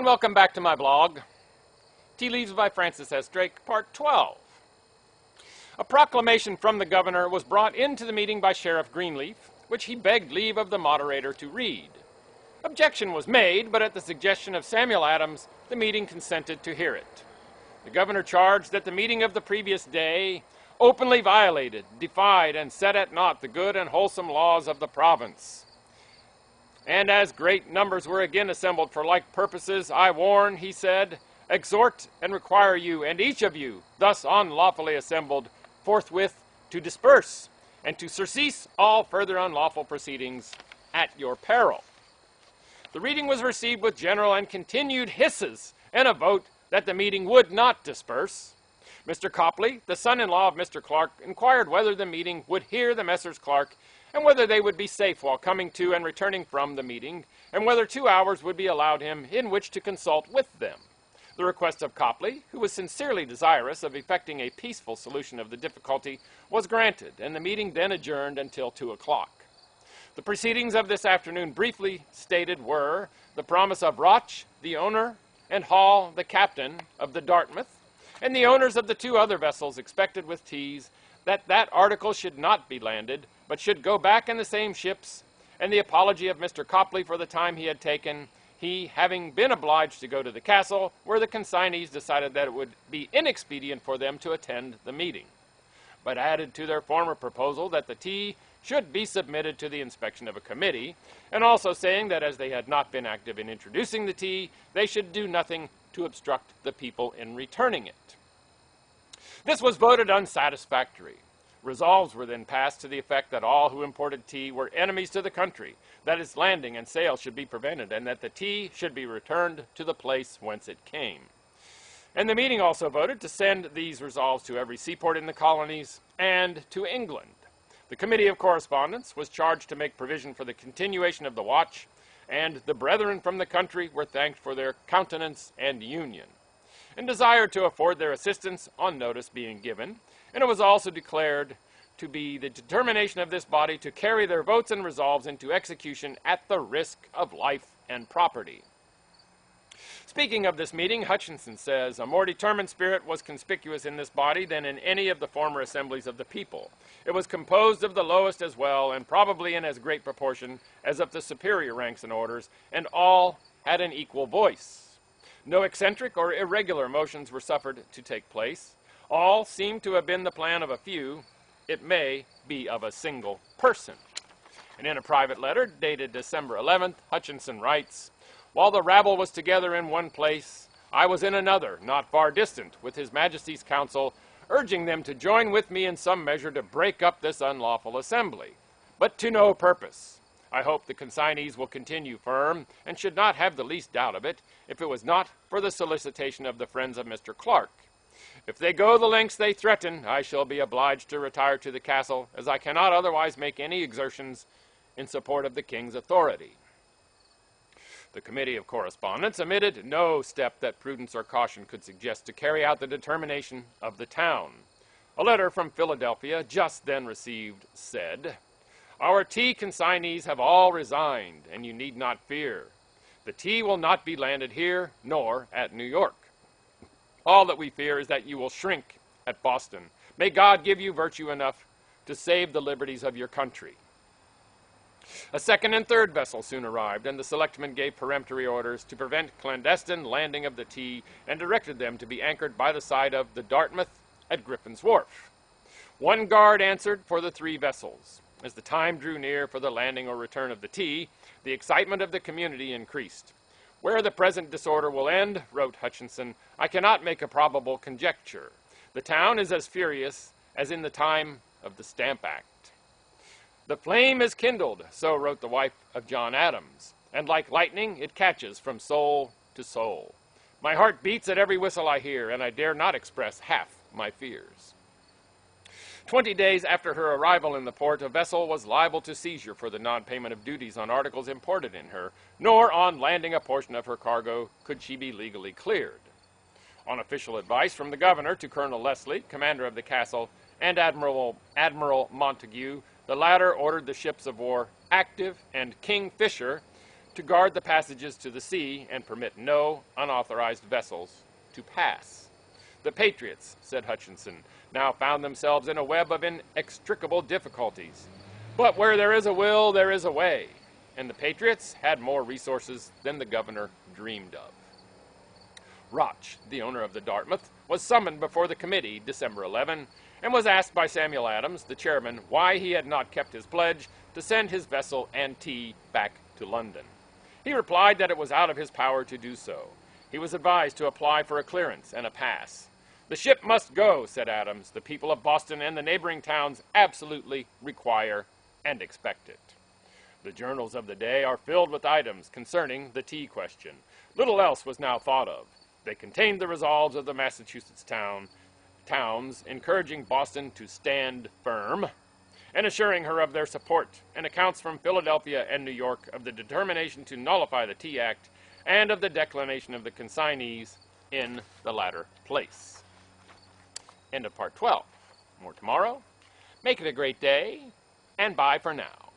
and welcome back to my blog. Tea Leaves by Francis S. Drake, Part 12. A proclamation from the governor was brought into the meeting by Sheriff Greenleaf, which he begged leave of the moderator to read. Objection was made, but at the suggestion of Samuel Adams, the meeting consented to hear it. The governor charged that the meeting of the previous day openly violated, defied, and set at naught the good and wholesome laws of the province. And as great numbers were again assembled for like purposes, I warn, he said, exhort and require you, and each of you, thus unlawfully assembled, forthwith to disperse, and to surcease all further unlawful proceedings at your peril. The reading was received with general and continued hisses, and a vote that the meeting would not disperse. Mr. Copley, the son-in-law of Mr. Clark, inquired whether the meeting would hear the Messrs. Clark, and whether they would be safe while coming to and returning from the meeting, and whether 2 hours would be allowed him in which to consult with them. The request of Copley, who was sincerely desirous of effecting a peaceful solution of the difficulty, was granted, and the meeting then adjourned until 2 o'clock. The proceedings of this afternoon, briefly stated, were the promise of Roch, the owner, and Hall, the captain, of the Dartmouth, and the owners of the 2 other vessels expected with teas, that article should not be landed, but should go back in the same ships, and the apology of Mr. Copley for the time he had taken, he having been obliged to go to the castle, where the consignees decided that it would be inexpedient for them to attend the meeting, but added to their former proposal that the tea should be submitted to the inspection of a committee, and also saying that as they had not been active in introducing the tea, they should do nothing to obstruct the people in returning it. This was voted unsatisfactory. Resolves were then passed to the effect that all who imported tea were enemies to the country, that its landing and sale should be prevented, and that the tea should be returned to the place whence it came. And the meeting also voted to send these resolves to every seaport in the colonies and to England. The Committee of Correspondence was charged to make provision for the continuation of the watch, and the brethren from the country were thanked for their countenance and union, and desired to afford their assistance on notice being given, and it was also declared to be the determination of this body to carry their votes and resolves into execution at the risk of life and property. Speaking of this meeting, Hutchinson says, a more determined spirit was conspicuous in this body than in any of the former assemblies of the people. It was composed of the lowest as well, and probably in as great proportion as of the superior ranks and orders, and all had an equal voice. No eccentric or irregular motions were suffered to take place. All seemed to have been the plan of a few. It may be of a single person. And in a private letter dated December 11th, Hutchinson writes, while the rabble was together in one place, I was in another, not far distant, with His Majesty's council, urging them to join with me in some measure to break up this unlawful assembly, but to no purpose. I hope the consignees will continue firm, and should not have the least doubt of it, if it was not for the solicitation of the friends of Mr. Clark. If they go the lengths they threaten, I shall be obliged to retire to the castle, as I cannot otherwise make any exertions in support of the king's authority. The Committee of Correspondence omitted no step that prudence or caution could suggest to carry out the determination of the town. A letter from Philadelphia, just then received, said, our tea consignees have all resigned, and you need not fear. The tea will not be landed here, nor at New York. All that we fear is that you will shrink at Boston. May God give you virtue enough to save the liberties of your country. A second and third vessel soon arrived, and the selectmen gave peremptory orders to prevent clandestine landing of the tea, and directed them to be anchored by the side of the Dartmouth at Griffin's Wharf. One guard answered for the 3 vessels. As the time drew near for the landing or return of the tea, the excitement of the community increased. Where the present disorder will end, wrote Hutchinson, I cannot make a probable conjecture. The town is as furious as in the time of the Stamp Act. The flame is kindled, so wrote the wife of John Adams, and like lightning it catches from soul to soul. My heart beats at every whistle I hear, and I dare not express half my fears. 20 days after her arrival in the port, a vessel was liable to seizure for the non-payment of duties on articles imported in her, nor on landing a portion of her cargo could she be legally cleared. On official advice from the governor to Colonel Leslie, commander of the castle, and Admiral Montague, the latter ordered the ships of war Active and Kingfisher to guard the passages to the sea and permit no unauthorized vessels to pass. The Patriots, said Hutchinson, now found themselves in a web of inextricable difficulties. But where there is a will, there is a way, and the Patriots had more resources than the governor dreamed of. Roch, the owner of the Dartmouth, was summoned before the committee December 11 and was asked by Samuel Adams, the chairman, why he had not kept his pledge to send his vessel and tea back to London. He replied that it was out of his power to do so. He was advised to apply for a clearance and a pass. The ship must go, said Adams. The people of Boston and the neighboring towns absolutely require and expect it. The journals of the day are filled with items concerning the tea question. Little else was now thought of. They contained the resolves of the Massachusetts towns, encouraging Boston to stand firm and assuring her of their support, and accounts from Philadelphia and New York of the determination to nullify the Tea Act and of the declination of the consignees in the latter place. End of part 12. More tomorrow. Make it a great day, and bye for now.